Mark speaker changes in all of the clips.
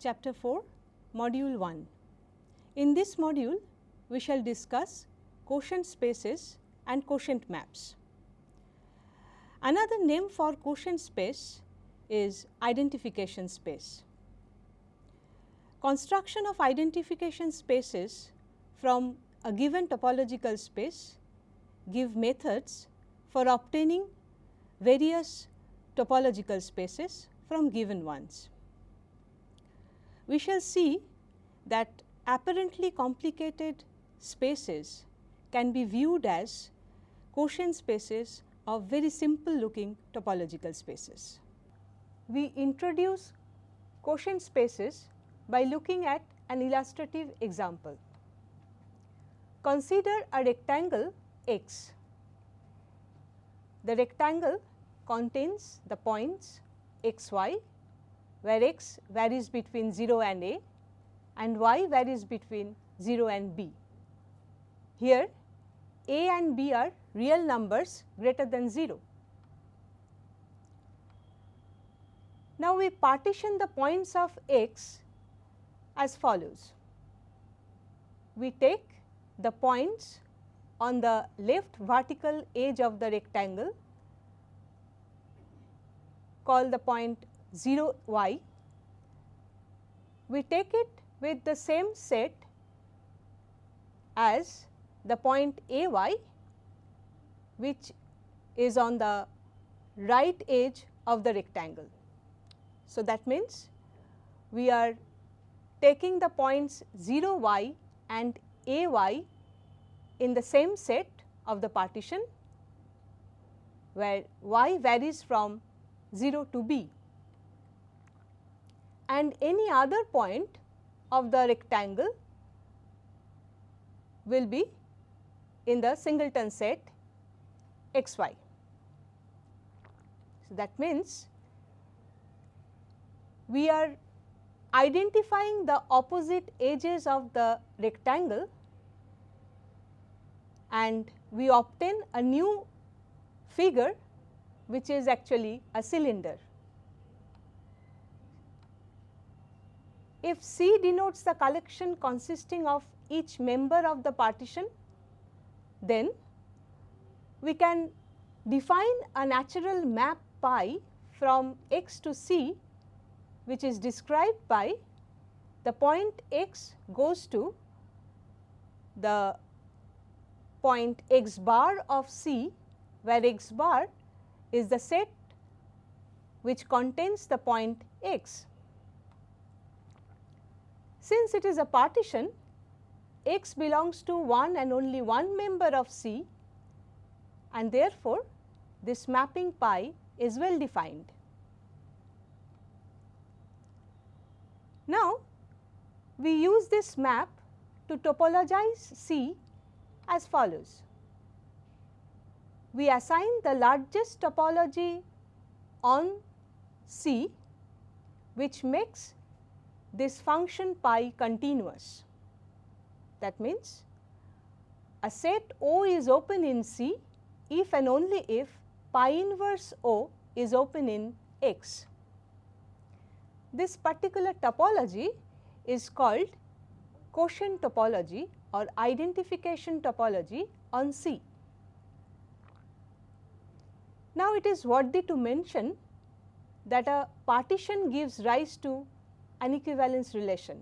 Speaker 1: Chapter 4, Module 1. In this module, we shall discuss quotient spaces and quotient maps. Another name for quotient space is identification space. Construction of identification spaces from a given topological space give methods for obtaining various topological spaces from given ones. We shall see that apparently complicated spaces can be viewed as quotient spaces of very simple looking topological spaces. We introduce quotient spaces by looking at an illustrative example. Consider a rectangle X. The rectangle contains the points x, y, where x varies between 0 and a and y varies between 0 and b. Here a and b are real numbers greater than 0. Now, we partition the points of x as follows. We take the points on the left vertical edge of the rectangle, call the point 0 y. We take it with the same set as the point a y, which is on the right edge of the rectangle. So, that means we are taking the points 0 y and a y in the same set of the partition, where y varies from 0 to b, and any other point of the rectangle will be in the singleton set x y. So, that means we are identifying the opposite edges of the rectangle and we obtain a new figure which is actually a cylinder. If C denotes the collection consisting of each member of the partition, then we can define a natural map pi from x to C, which is described by the point x goes to the point x bar of C, where x bar is the set which contains the point x. Since it is a partition, x belongs to one and only one member of C, and therefore, this mapping pi is well defined. Now, we use this map to topologize C as follows. We assign the largest topology on C, which makes this function pi continuous. That means, a set O is open in C if and only if pi inverse O is open in X. This particular topology is called quotient topology or identification topology on C. Now, it is worthy to mention that a partition gives rise to an equivalence relation.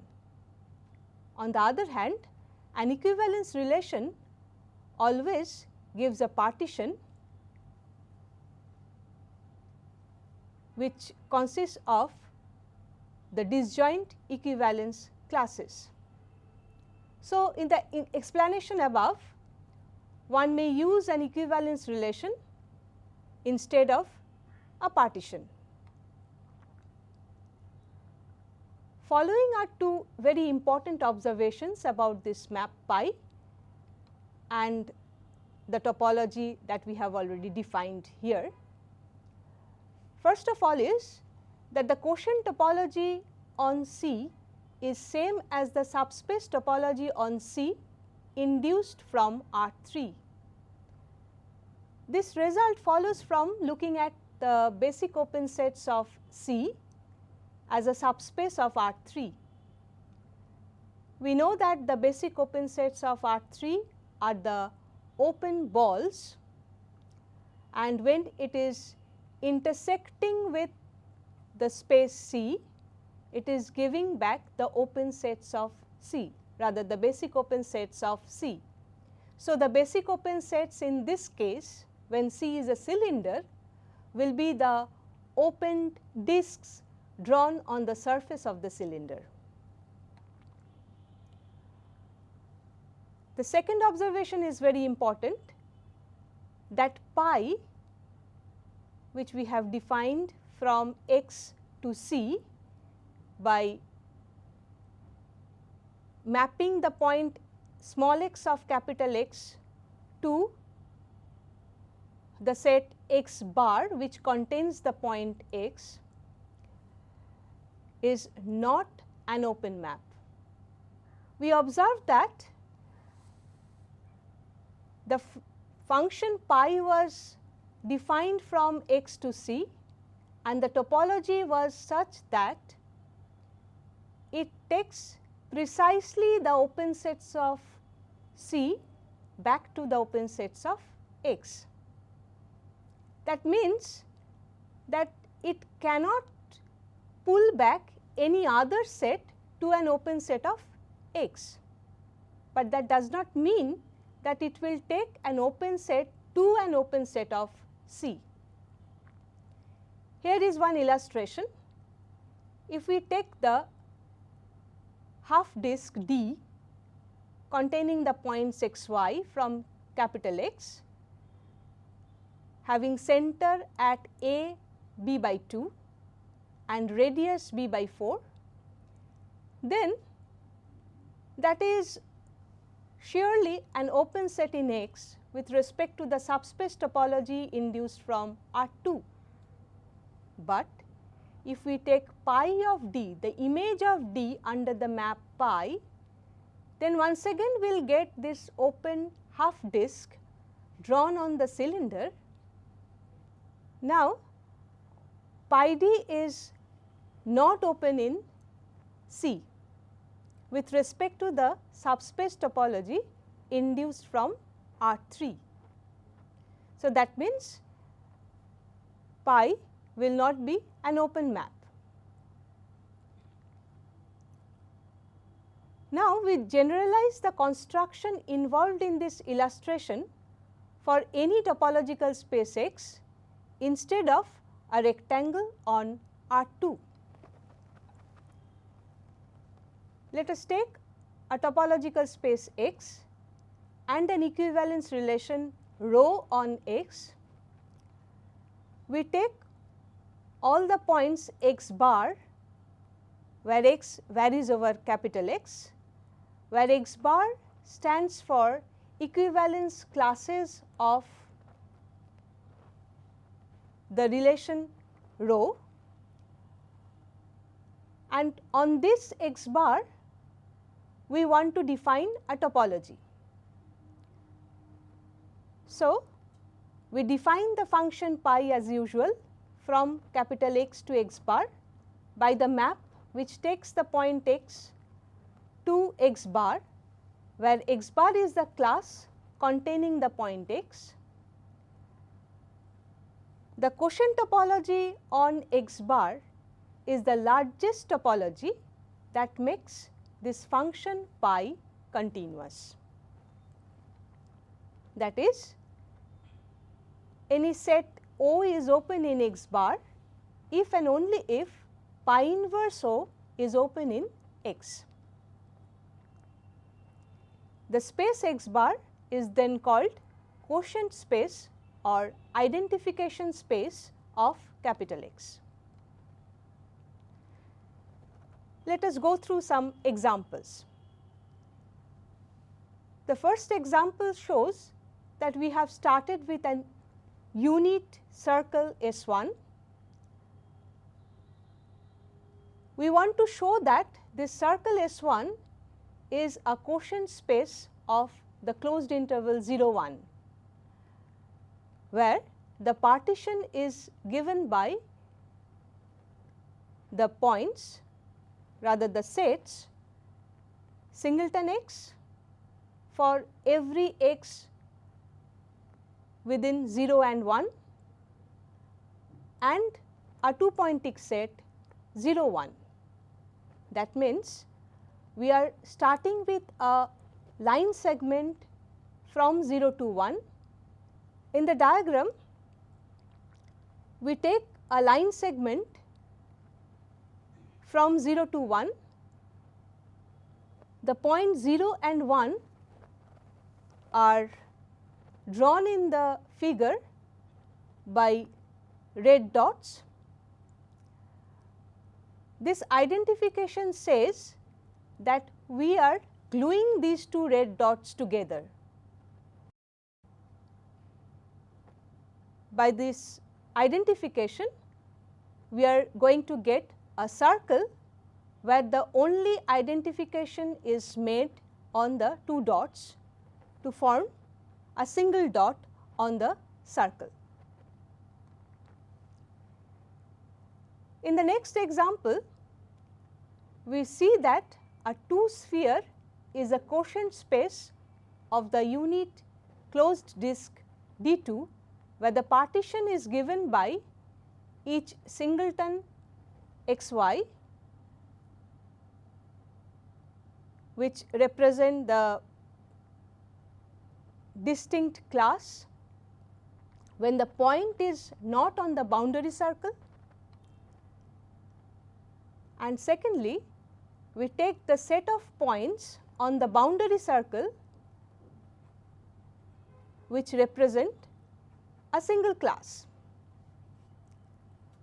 Speaker 1: On the other hand, an equivalence relation always gives a partition which consists of the disjoint equivalence classes. So, in the explanation above, one may use an equivalence relation instead of a partition. Following are two very important observations about this map pi and the topology that we have already defined here. First of all is that the quotient topology on C is same as the subspace topology on C induced from R3. This result follows from looking at the basic open sets of C as a subspace of R3. We know that the basic open sets of R3 are the open balls, and when it is intersecting with the space C, it is giving back the open sets of C, rather the basic open sets of C. So, the basic open sets in this case, when C is a cylinder, will be the opened disks drawn on the surface of the cylinder. The second observation is very important, that pi, which we have defined from x to C by mapping the point small x of capital X to the set x bar, which contains the point x, is not an open map. We observed that the function pi was defined from x to C, and the topology was such that it takes precisely the open sets of C back to the open sets of x. That means that it cannot pull back any other set to an open set of x, but that does not mean that it will take an open set to an open set of C. Here is one illustration. If we take the half disk D containing the points x, y from capital X, having center at A b by 2 and radius b by 4, then that is surely an open set in X with respect to the subspace topology induced from R2. But if we take pi of D, the image of D under the map pi, then once again we will get this open half disk drawn on the cylinder. Now, pi D is not open in C with respect to the subspace topology induced from R3. So, that means pi will not be an open map. Now, we generalize the construction involved in this illustration for any topological space X instead of a rectangle on R2. Let us take a topological space X and an equivalence relation rho on X. We take all the points x bar, where x varies over capital X, where x bar stands for equivalence classes of the relation rho, and on this x bar we want to define a topology. So, we define the function pi as usual from capital X to x bar by the map which takes the point x to x bar, where x bar is the class containing the point x. The quotient topology on x bar is the largest topology that makes this function pi continuous. That is, any set O is open in x bar if and only if pi inverse O is open in X. The space x bar is then called quotient space or identification space of capital X. Let us go through some examples. The first example shows that we have started with an unit circle S1. We want to show that this circle S1 is a quotient space of the closed interval 0, 1, where the partition is given by the points, rather the sets singleton x for every x within 0 and 1 and a 2-point set 0 1. That means, we are starting with a line segment from 0 to 1. In the diagram, we take a line segment from 0 to 1. The points 0 and 1 are drawn in the figure by red dots. This identification says that we are gluing these two red dots together. By this identification, we are going to get a circle where the only identification is made on the two dots to form a single dot on the circle. In the next example, we see that a 2-sphere is a quotient space of the unit closed disk D2, where the partition is given by each singleton xy, which represent the distinct class when the point is not on the boundary circle. And secondly, we take the set of points on the boundary circle which represent a single class.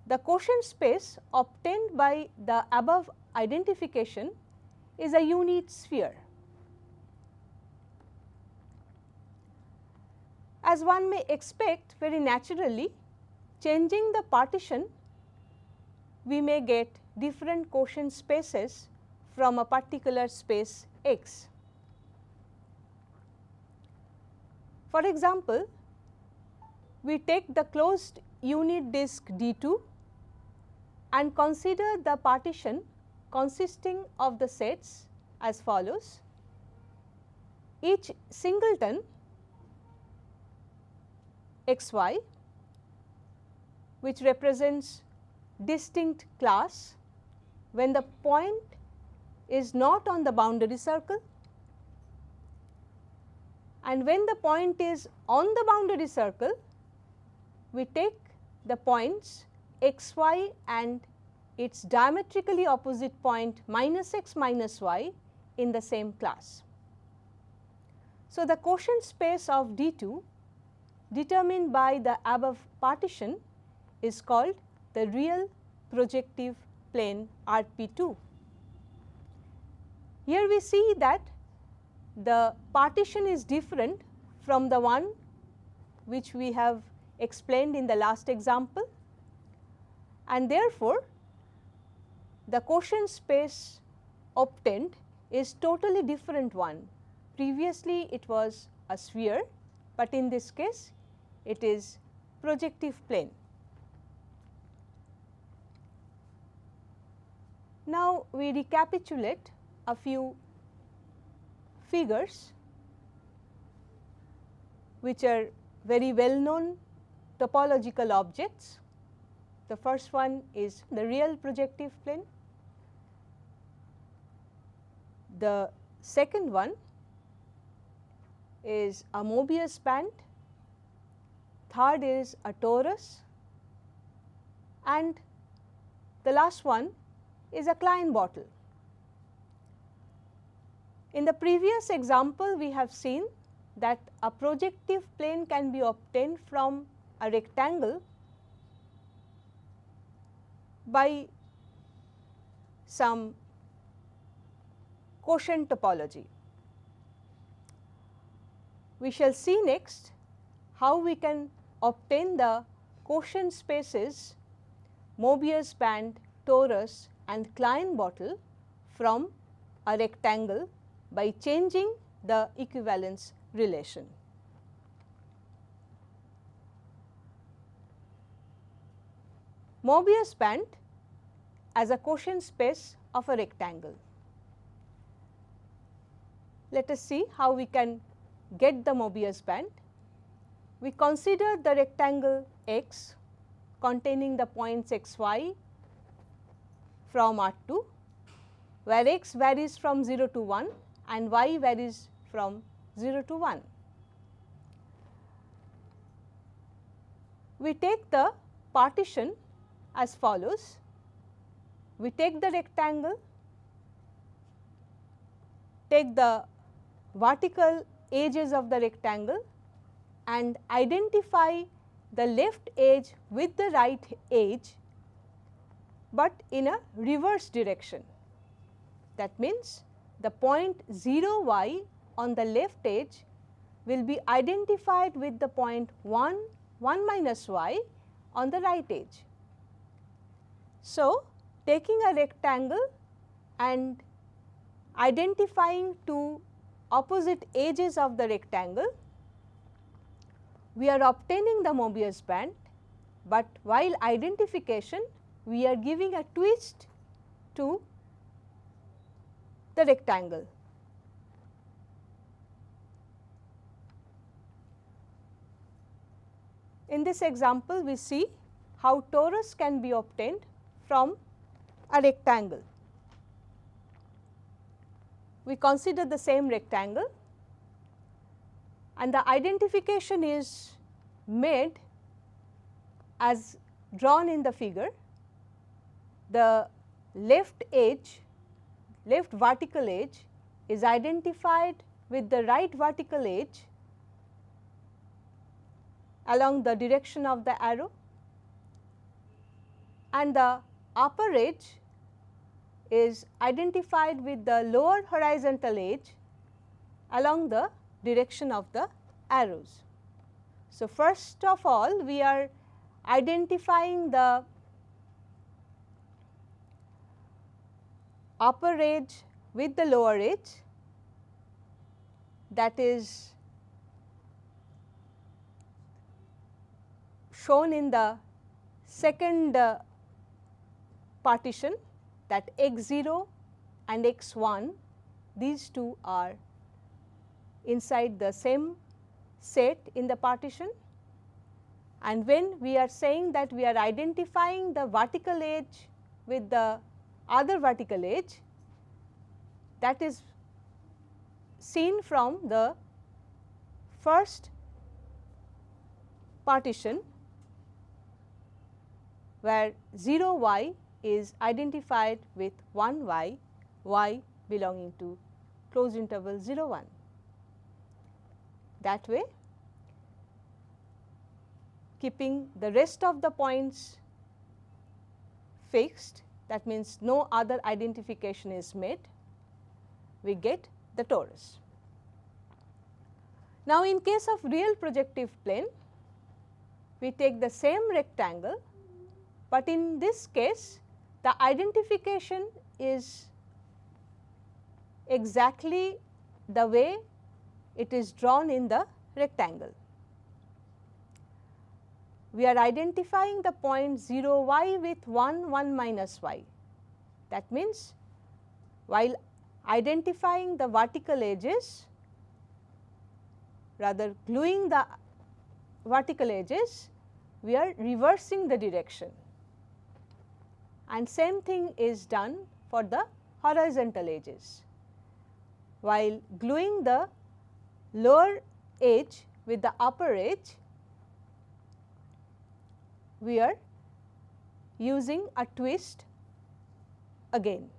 Speaker 1: The quotient space obtained by the above identification is a unit sphere. As one may expect, very naturally, changing the partition, we may get different quotient spaces from a particular space X. For example, we take the closed unit disk D2 and consider the partition consisting of the sets as follows. Each singleton xy, which represents distinct class when the point is not on the boundary circle, and when the point is on the boundary circle, we take the points xy and its diametrically opposite point -x -y in the same class. So, the quotient space of D2 determined by the above partition is called the real projective plane RP2. Here we see that the partition is different from the one which we have explained in the last example, and therefore, the quotient space obtained is totally different one. Previously it was a sphere, but in this case it is projective plane. Now, we recapitulate a few figures which are very well known topological objects. The first one is the real projective plane. The second one is a Mobius band. Third is a torus, and the last one is a Klein bottle. In the previous example, we have seen that a projective plane can be obtained from a rectangle by some quotient topology. We shall see next how we can obtain the quotient spaces Mobius band, torus and Klein bottle from a rectangle by changing the equivalence relation. Mobius band as a quotient space of a rectangle. Let us see how we can get the Mobius band. We consider the rectangle X containing the points x, y from R2, where x varies from 0 to 1 and y varies from 0 to 1. We take the partition as follows. We take the rectangle, take the vertical edges of the rectangle and identify the left edge with the right edge, but in a reverse direction. That means, the point 0 y on the left edge will be identified with the point 1 minus y on the right edge. So, taking a rectangle and identifying two opposite edges of the rectangle, we are obtaining the Mobius band, but while identification we are giving a twist to the rectangle. In this example, we see how torus can be obtained from a rectangle. We consider the same rectangle and the identification is made as drawn in the figure. The left edge, left vertical edge is identified with the right vertical edge along the direction of the arrow, and the upper edge is identified with the lower horizontal edge along the direction of the arrows. So, first of all we are identifying the upper edge with the lower edge, that is shown in the second partition, that x 0 and x 1, these two are inside the same set in the partition, and when we are saying that we are identifying the vertical edge with the other vertical edge, that is seen from the first partition, where 0 y is identified with 1 y, y belonging to closed interval 0 1. That way, keeping the rest of the points fixed, that means no other identification is made, we get the torus. Now, in case of real projective plane, we take the same rectangle, but in this case the identification is exactly the way it is drawn in the rectangle. We are identifying the point 0 y with 1 minus y. That means, while identifying the vertical edges, rather gluing the vertical edges, we are reversing the direction, and same thing is done for the horizontal edges. While gluing the lower edge with the upper edge, we are using a twist again,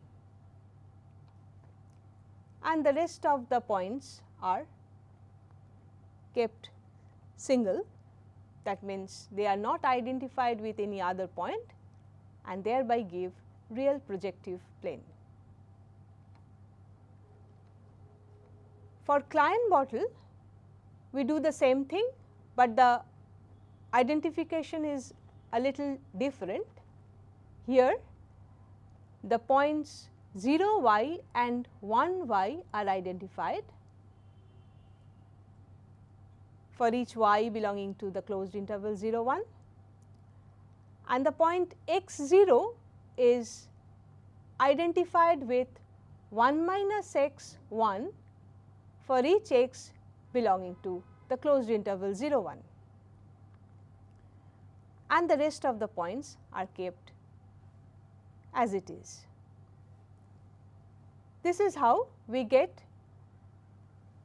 Speaker 1: and the rest of the points are kept single. That means, they are not identified with any other point and thereby give real projective plane. For Klein bottle, we do the same thing, but the identification is a little different. Here the points 0 y and 1 y are identified for each y belonging to the closed interval 0 1, and the point x 0 is identified with 1 minus x 1 for each x belonging to the closed interval 0 1, and the rest of the points are kept as it is. This is how we get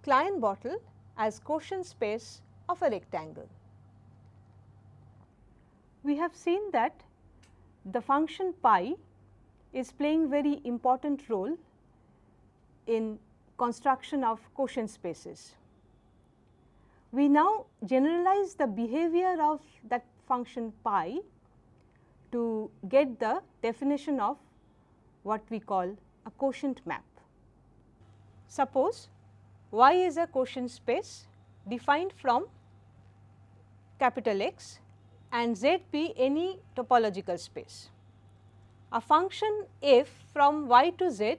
Speaker 1: Klein-Bottle as quotient space of a rectangle. We have seen that the function pi is playing very important role in construction of quotient spaces. We now generalize the behavior of that function pi to get the definition of what we call a quotient map. Suppose Y is a quotient space defined from capital X and Z be any topological space. A function f from Y to Z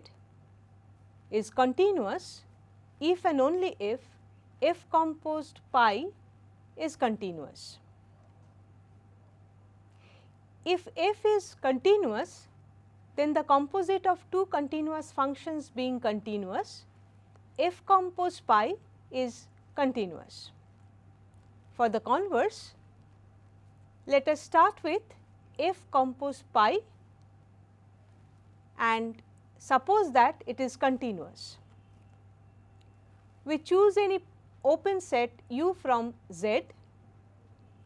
Speaker 1: is continuous if and only if f composed pi is continuous. If f is continuous, then the composite of two continuous functions being continuous, f composed pi is continuous. For the converse, let us start with f composed pi and suppose that it is continuous. We choose any open set u from Z,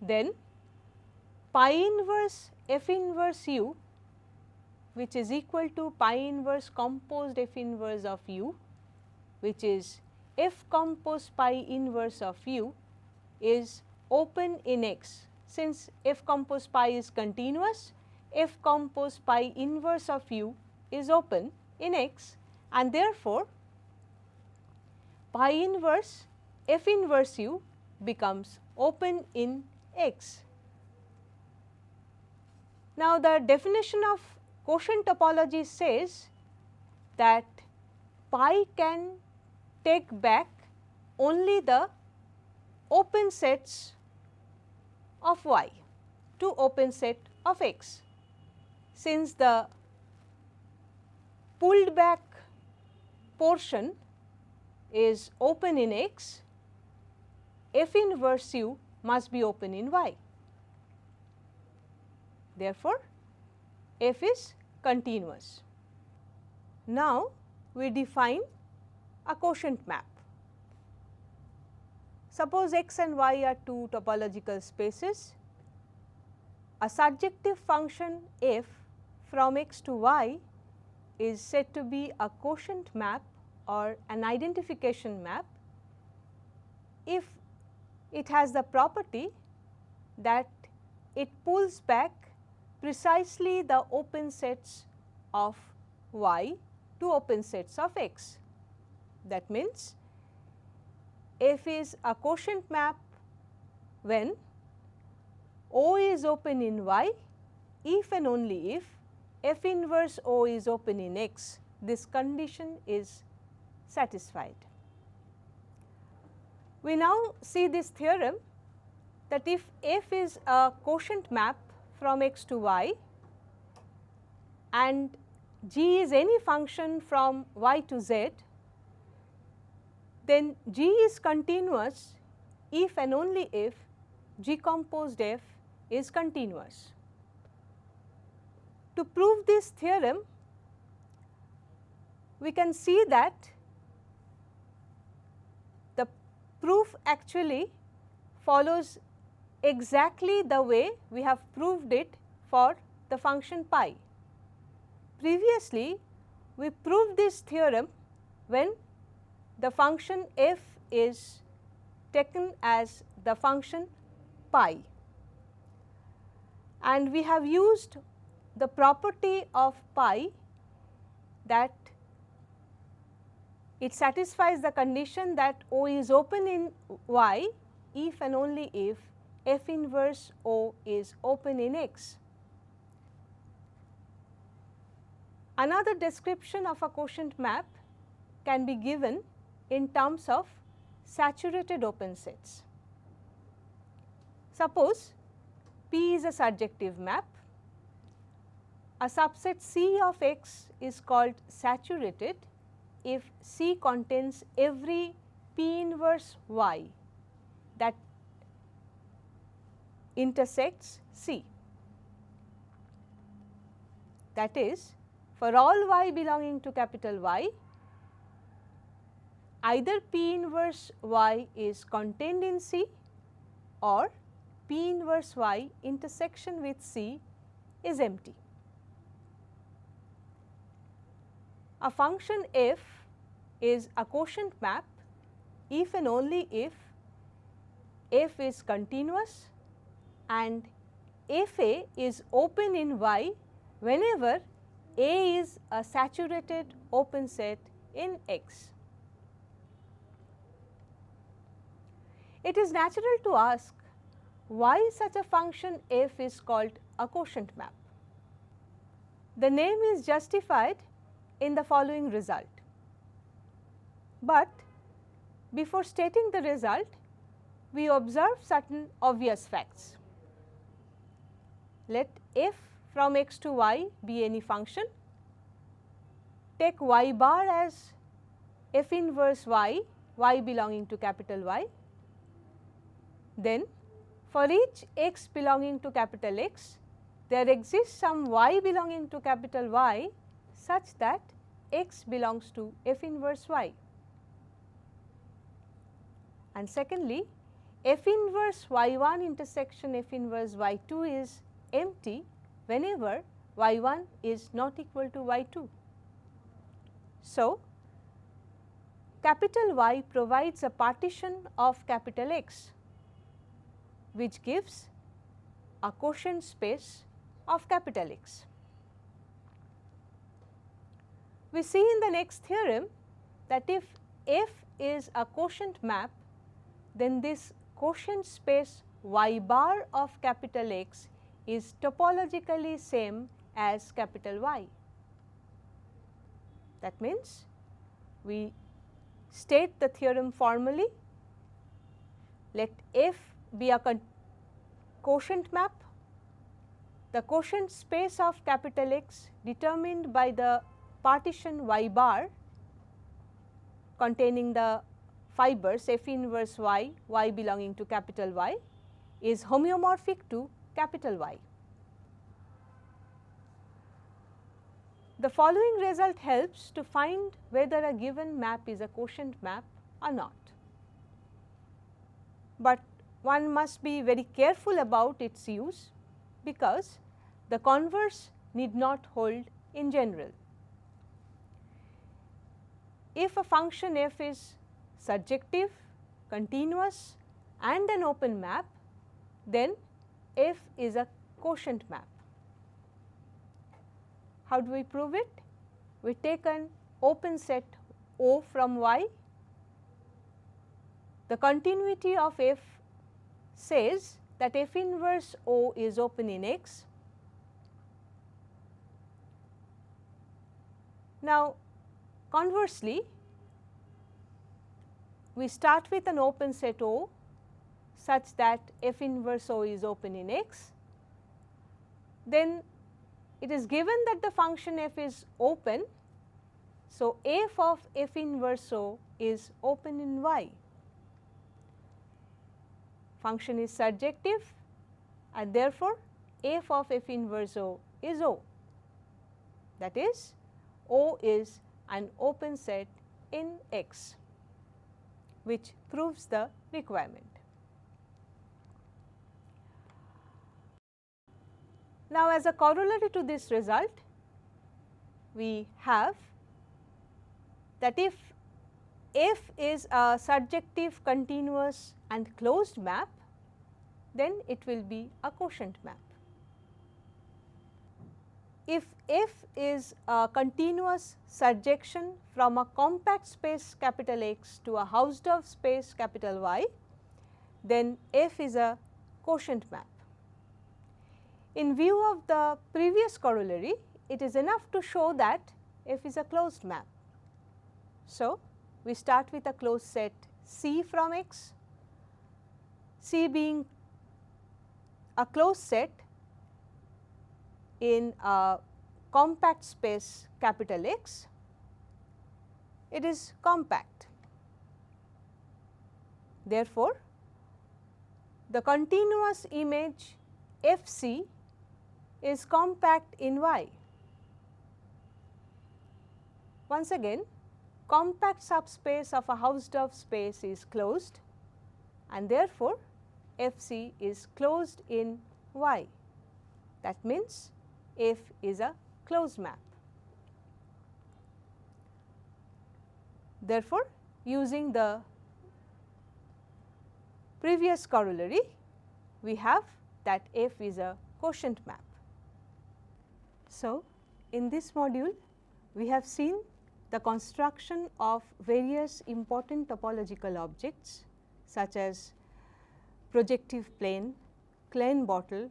Speaker 1: then pi inverse f inverse u, which is equal to pi inverse composed f inverse of u, which is f composed pi inverse of u, is open in X. Since f composed pi is continuous, f composed pi inverse of u is open in X, and therefore, pi inverse f inverse u becomes open in X. Now, the definition of quotient topology says that pi can take back only the open sets of Y to open set of X. Since the pulled back portion is open in X, f inverse u must be open in Y. Therefore, f is continuous. Now, we define a quotient map. Suppose x and y are two topological spaces. A surjective function f from x to y is said to be a quotient map or an identification map if it has the property that it pulls back precisely the open sets of y to open sets of x. That means, f is a quotient map when O is open in y if and only if f inverse O is open in x. This condition is satisfied. We now see this theorem that if f is a quotient map from x to y and g is any function from y to z, then g is continuous if and only if g composed f is continuous. To prove this theorem, we can see that the proof actually follows exactly the way we have proved it for the function pi. Previously, we proved this theorem when the function f is taken as the function pi, and we have used the property of pi that it satisfies the condition that O is open in y if and only if f inverse O is open in x. Another description of a quotient map can be given in terms of saturated open sets. Suppose P is a surjective map. a subset C of X is called saturated if C contains every P inverse Y that intersects C. That is, for all Y belonging to capital Y, either P inverse Y is contained in C or P inverse Y intersection with C is empty. A function f is a quotient map if and only if f is continuous and fa is open in Y whenever A is a saturated open set in X. It is natural to ask why such a function f is called a quotient map. The name is justified in the following result. But before stating the result, we observe certain obvious facts. Let f from x to y be any function. Take y bar as f inverse y, y belonging to capital Y. Then for each x belonging to capital X, there exists some y belonging to capital Y such that x belongs to f inverse y. And secondly, f inverse y1 intersection f inverse y2 is empty whenever y1 is not equal to y2. So, capital Y provides a partition of capital X, which gives a quotient space of capital X. We see in the next theorem that if f is a quotient map, then this quotient space y bar of capital X is topologically same as capital Y. That means, we state the theorem formally. Let f be a quotient map. The quotient space of capital X determined by the partition y bar containing the fibers f inverse y, y belonging to capital Y is homeomorphic to capital Y. The following result helps to find whether a given map is a quotient map or not. But one must be very careful about its use because the converse need not hold in general. If a function f is surjective, continuous and an open map, then f is a quotient map. How do we prove it? We take an open set O from Y. The continuity of f says that f inverse O is open in X. Now, conversely, we start with an open set O such that f inverse O is open in X. Then it is given that the function f is open. So, f of f inverse O is open in Y. Function is surjective and therefore, f of f inverse O is O. That is, O is an open set in X, which proves the requirement. Now, as a corollary to this result, we have that if f is a surjective, continuous and closed map, then it will be a quotient map. If f is a continuous surjection from a compact space capital X to a Hausdorff space capital Y, then f is a quotient map. In view of the previous corollary, it is enough to show that f is a closed map. So, we start with a closed set C from X, C being a closed set in a compact space capital X, it is compact. Therefore, the continuous image FC is compact in Y. Once again, compact subspace of a Hausdorff space is closed, and therefore, FC is closed in Y. That means, F is a closed map. Therefore, using the previous corollary, we have that F is a quotient map. So, in this module, we have seen the construction of various important topological objects such as projective plane, Klein bottle,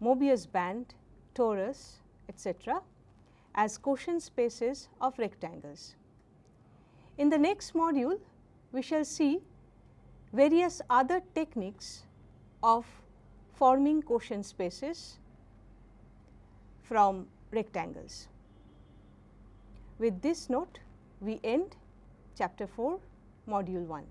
Speaker 1: Mobius band, torus, etc. as quotient spaces of rectangles. In the next module, we shall see various other techniques of forming quotient spaces from rectangles. With this note, we end chapter 4, module 1.